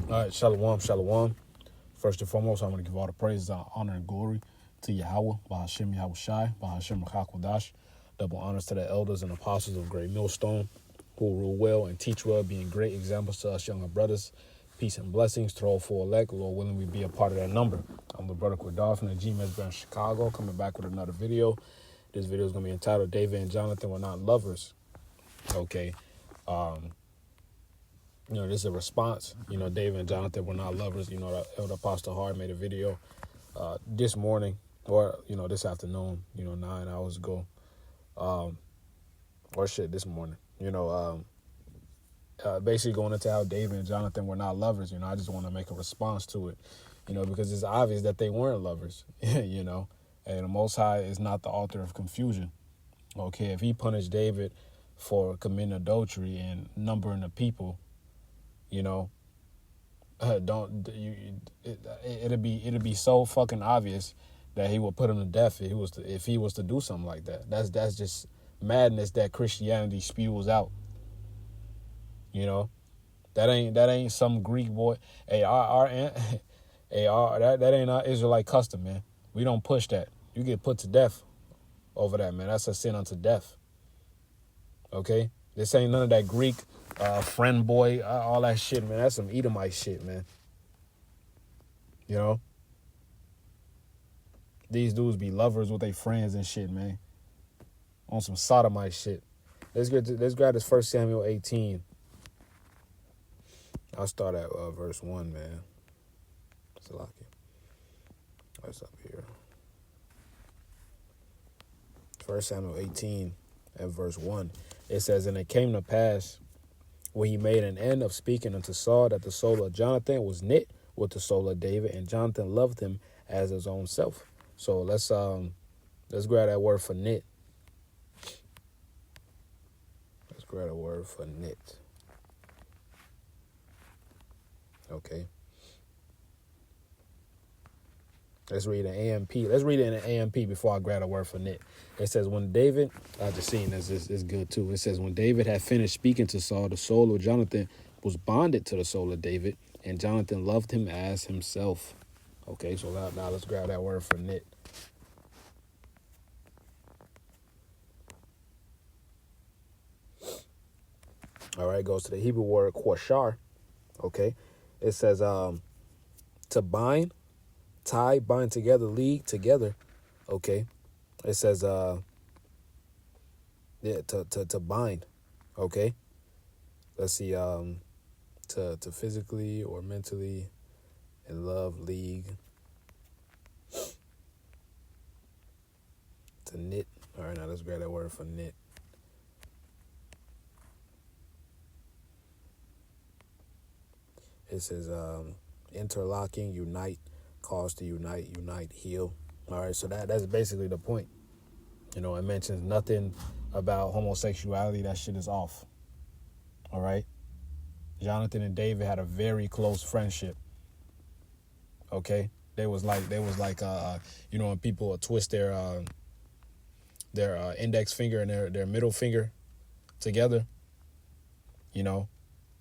All right, shalom, shalom. First and foremost, I want to give all the praise, honor, and glory to Yahweh, Bahashem Yahweh Shai, Bahashem Chakwadash. Double honors to the elders and apostles of Great Millstone, who rule well and teach well, being great examples to us younger brothers. Peace and blessings to all for elect. Lord willing, we be a part of that number. I'm the brother Quadar from the GMS brand Chicago, coming back with another video. This video is going to be entitled David and Jonathan Were Not Lovers. Okay. This is a response. David and Jonathan were not lovers. The Elder Apostle Hard made a video this morning, or, this afternoon, 9 hours ago. This morning. Basically going into how David and Jonathan were not lovers. I just want to make a response to it, because it's obvious that they weren't lovers, and the Most High is not the author of confusion. Okay, if he punished David for committing adultery and numbering the people, it'll be so fucking obvious that he would put him to death if he was to do something like that. That's just madness that Christianity spews out. That ain't some Greek boy. Hey, that ain't our Israelite custom, man. We don't push that. You get put to death over that, man. That's a sin unto death. Okay, this ain't none of that Greek friend boy, all that shit, man. That's some Edomite shit, man. These dudes be lovers with their friends and shit, man. On some sodomite shit. Let's grab this 1 Samuel 18. I'll start at verse 1, man. Salaki. What's up here? 1 Samuel 18 and verse 1. It says, "And it came to pass, when he made an end of speaking unto Saul, that the soul of Jonathan was knit with the soul of David, and Jonathan loved him as his own self." So let's grab that word for knit. Let's grab a word for knit. Okay. Let's read an AMP. Let's read it in an AMP before I grab a word for knit. It says, when David, I just seen this is good too. It says, when David had finished speaking to Saul, the soul of Jonathan was bonded to the soul of David, and Jonathan loved him as himself. Okay, so now let's grab that word for knit. All right, goes to the Hebrew word quashar. Okay, it says to bind, tie, bind together, league together. Okay, it says to bind. Okay, let's see, to physically or mentally in love, league, to knit. All right, now let's grab that word for knit. It says interlocking, unite, cause to unite, heal. All right, so that's basically the point. It mentions nothing about homosexuality. That shit is off. All right. Jonathan and David had a very close friendship. Okay, they was like when people twist their index finger and their middle finger together. That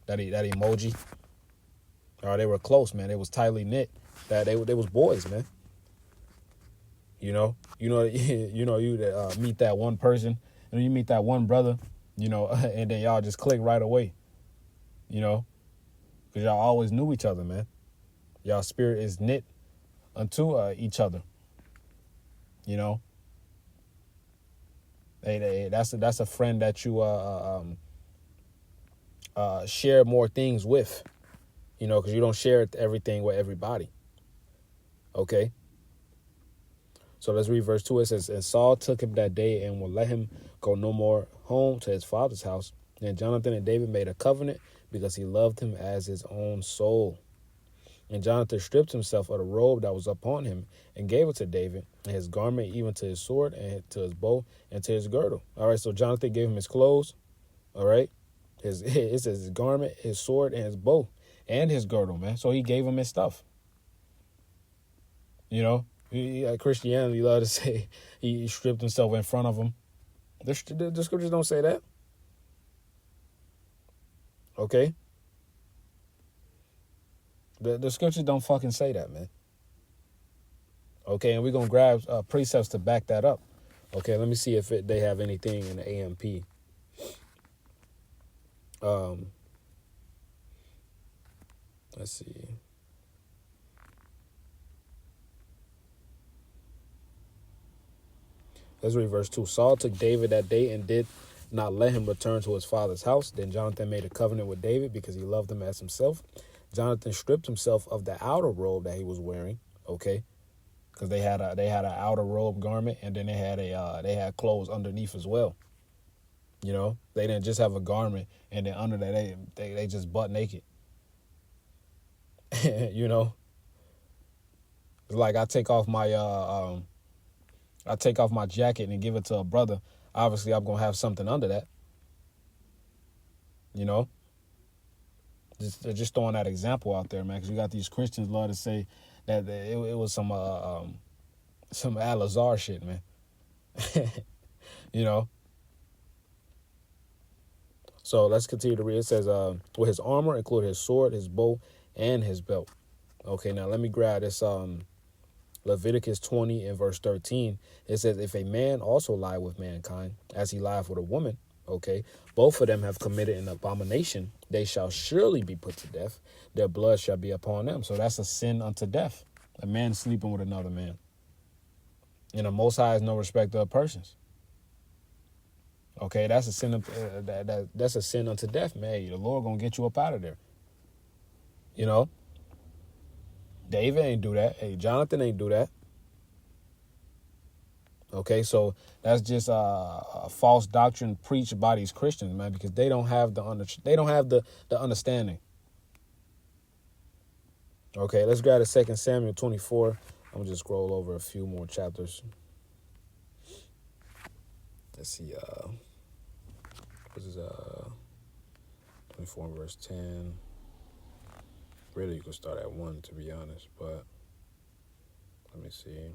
emoji. All right, they were close, man. They was tightly knit. That they was boys, man. You meet that one person, and you meet that one brother, and then y'all just click right away. Because y'all always knew each other, man. Y'all spirit is knit unto each other. That's a friend that you share more things with. Because you don't share everything with everybody. Okay. So let's read verse 2. It says, and Saul took him that day and would let him go no more home to his father's house. And Jonathan and David made a covenant because he loved him as his own soul. And Jonathan stripped himself of the robe that was upon him and gave it to David, and his garment, even to his sword, and to his bow, and to his girdle. All right, so Jonathan gave him his clothes. All right. It says his garment, his sword, and his bow. And his girdle, man. So he gave him his stuff. Christianity love to say he stripped himself in front of him. The scriptures don't say that. Okay. The scriptures don't fucking say that, man. Okay, and we're going to grab precepts to back that up. Okay, let me see if they have anything in the AMP. Let's see. Let's read verse 2. Saul took David that day and did not let him return to his father's house. Then Jonathan made a covenant with David because he loved him as himself. Jonathan stripped himself of the outer robe that he was wearing, okay? Because they had an outer robe garment, and then they had clothes underneath as well. You know, they didn't just have a garment, and then under that they just butt naked. You know, it's like I take off my jacket and give it to a brother. Obviously, I'm gonna have something under that. You know, just throwing that example out there, man. Because you got these Christians love to say that it was some Al-Azhar shit, man. You know. So let's continue to read. It says, with his armor included his sword, his bow, and his belt. Okay, now let me grab this Leviticus 20 and verse 13. It says, if a man also lie with mankind, as he lieth with a woman, okay, both of them have committed an abomination, they shall surely be put to death. Their blood shall be upon them. So that's a sin unto death. A man sleeping with another man. And the Most High is no respecter of persons. Okay, that's a sin. That's a sin unto death, man. Hey, the Lord gonna get you up out of there. You know, David ain't do that. Hey, Jonathan ain't do that. Okay, so that's just a false doctrine preached by these Christians, man, because they don't have the understanding. Okay, let's grab the 2 Samuel 24. I'm gonna just scroll over a few more chapters. Let's see. This is 24 verse 10. Really, you can start at 1, to be honest, but let me see.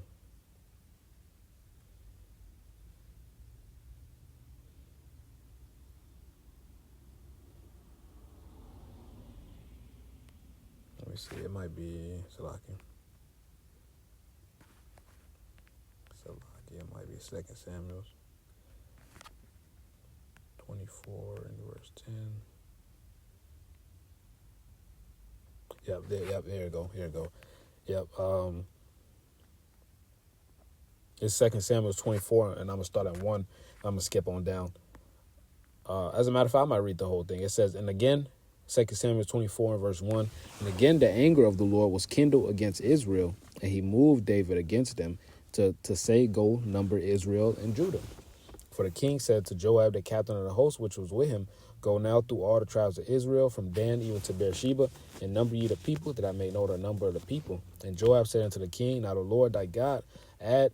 Let me see. It might be Salakia. It might be 2 Samuel 24 and verse 10. Yep, there you go. Here you go. Yep. It's 2 Samuel 24, and I'm going to start at 1. I'm going to skip on down. As a matter of fact, I might read the whole thing. It says, and again, 2 Samuel 24 and verse 1, and again the anger of the Lord was kindled against Israel, and he moved David against them to say, go number Israel and Judah. For the king said to Joab, the captain of the host, which was with him, go now through all the tribes of Israel, from Dan even to Beersheba, and number ye the people, that I may know the number of the people. And Joab said unto the king, now the Lord thy God add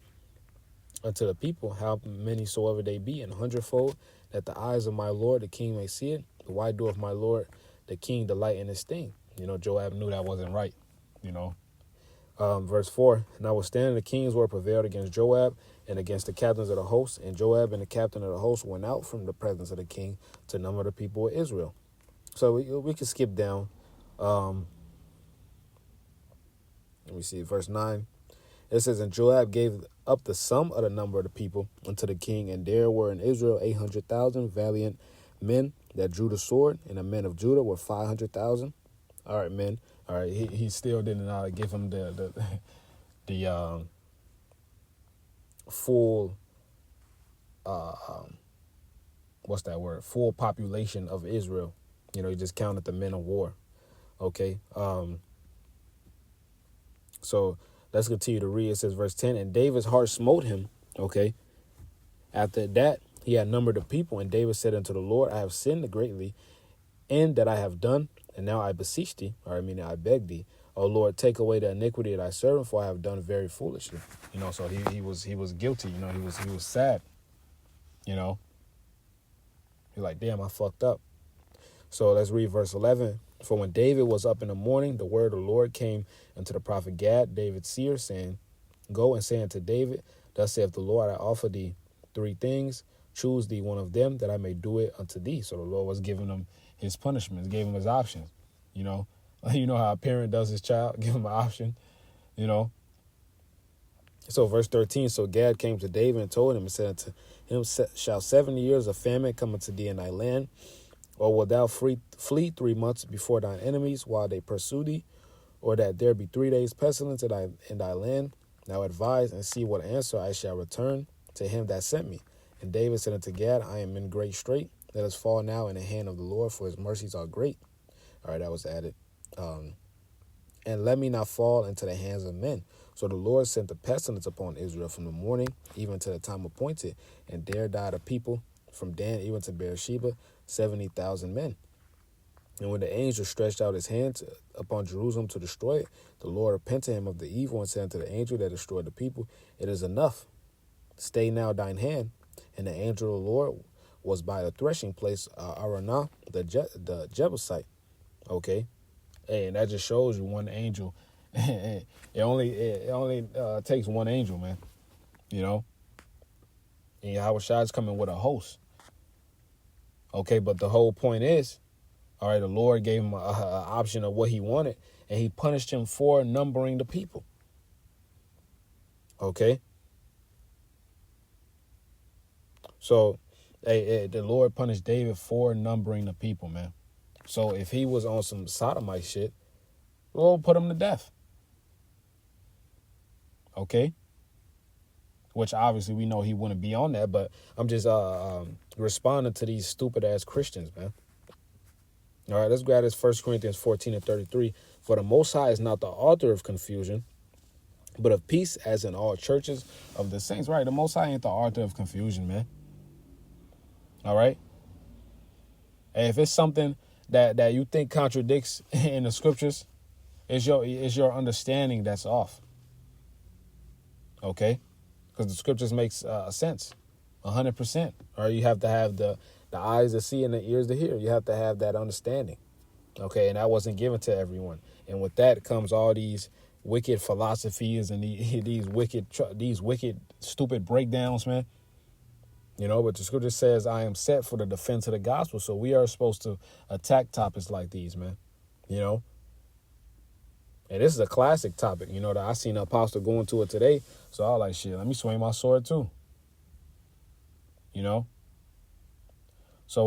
unto the people how many soever they be, an 100-fold, that the eyes of my Lord the king may see it. Why doeth my Lord the king delight in this thing? You know, Joab knew that wasn't right, you know. Verse 4, notwithstanding the king's word prevailed against Joab and against the captains of the host, and Joab and the captain of the host went out from the presence of the king to number the people of Israel. So we can skip down. Let me see, verse 9. It says, and Joab gave up the sum of the number of the people unto the king, and there were in Israel 800,000 valiant men that drew the sword, and the men of Judah were 500,000. All right, men. All right, he still didn't give him the full what's that word? Full population of Israel. You know, he just counted the men of war. Okay. So let's continue to read. It says, verse 10, and David's heart smote him. Okay. After that, he had numbered the people, and David said unto the Lord, I have sinned greatly in that I have done, and now I beseech thee, or I mean, I beg thee, O Lord, take away the iniquity of thy servant, for I have done very foolishly. You know, so he was guilty. You know, he was sad. You know, he's like, damn, I fucked up. So let's read verse 11. For when David was up in the morning, the word of the Lord came unto the prophet Gad, David's seer, saying, go and say unto David, thus saith the Lord, I offer thee 3 things. Choose thee one of them, that I may do it unto thee. So the Lord was giving him his punishments, gave him his options, you know. You know how a parent does his child, give him an option, you know. So verse 13, so Gad came to David and told him and said unto him, shall 7 years of famine come unto thee in thy land? Or wilt thou flee 3 months before thine enemies while they pursue thee? Or that there be 3 days pestilence in thy land? Now advise and see what answer I shall return to him that sent me. And David said unto Gad, I am in great strait. Let us fall now in the hand of the Lord, for his mercies are great. All right, that was added. And let me not fall into the hands of men. So the Lord sent a pestilence upon Israel from the morning even to the time appointed, and there died a people from Dan even to Beersheba, 70,000 men. And when the angel stretched out his hand upon Jerusalem to destroy it, the Lord repented him of the evil and said unto the angel that destroyed the people, it is enough. Stay now thine hand. And the angel of the Lord was by the threshing place, Aranah, the Jebusite. Okay. And that just shows you one angel. it only takes one angel, man. You know? And Yahushua coming with a host. Okay, but the whole point is, all right, the Lord gave him an option of what he wanted, and he punished him for numbering the people. Okay? So, the Lord punished David for numbering the people, man. So if he was on some sodomite shit, the Lord put him to death. Okay? Which obviously we know he wouldn't be on that, but I'm just responding to these stupid-ass Christians, man. All right, let's grab this 1 Corinthians 14 and 33. For the Most High is not the author of confusion, but of peace, as in all churches of the saints. Right, the Most High ain't the author of confusion, man. All right? And if it's something that you think contradicts in the scriptures, it's your understanding that's off. Okay? Because the scriptures makes sense, 100%. Or you have to have the eyes to see and the ears to hear. You have to have that understanding. Okay, and that wasn't given to everyone. And with that comes all these wicked philosophies and these wicked stupid breakdowns, man. You know, but the scripture says, I am set for the defense of the gospel. So we are supposed to attack topics like these, man. You know? And this is a classic topic, you know, that I seen the apostle going to it today. So I was like, shit, let me swing my sword too. You know? So,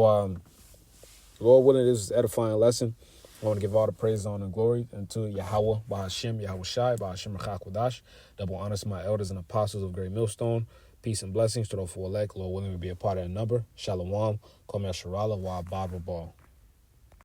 Lord willing, this is an edifying lesson. I want to give all the praise, honor, and glory unto Yahweh, Bahashim, Yahushai, Bahashim Rechakodash. Double honors to my elders and apostles of Great Millstone. Peace and blessings to those who elect. Lord willing, to be a part of the number. Shalom. Kol Yasharala, Wa Baba Ball.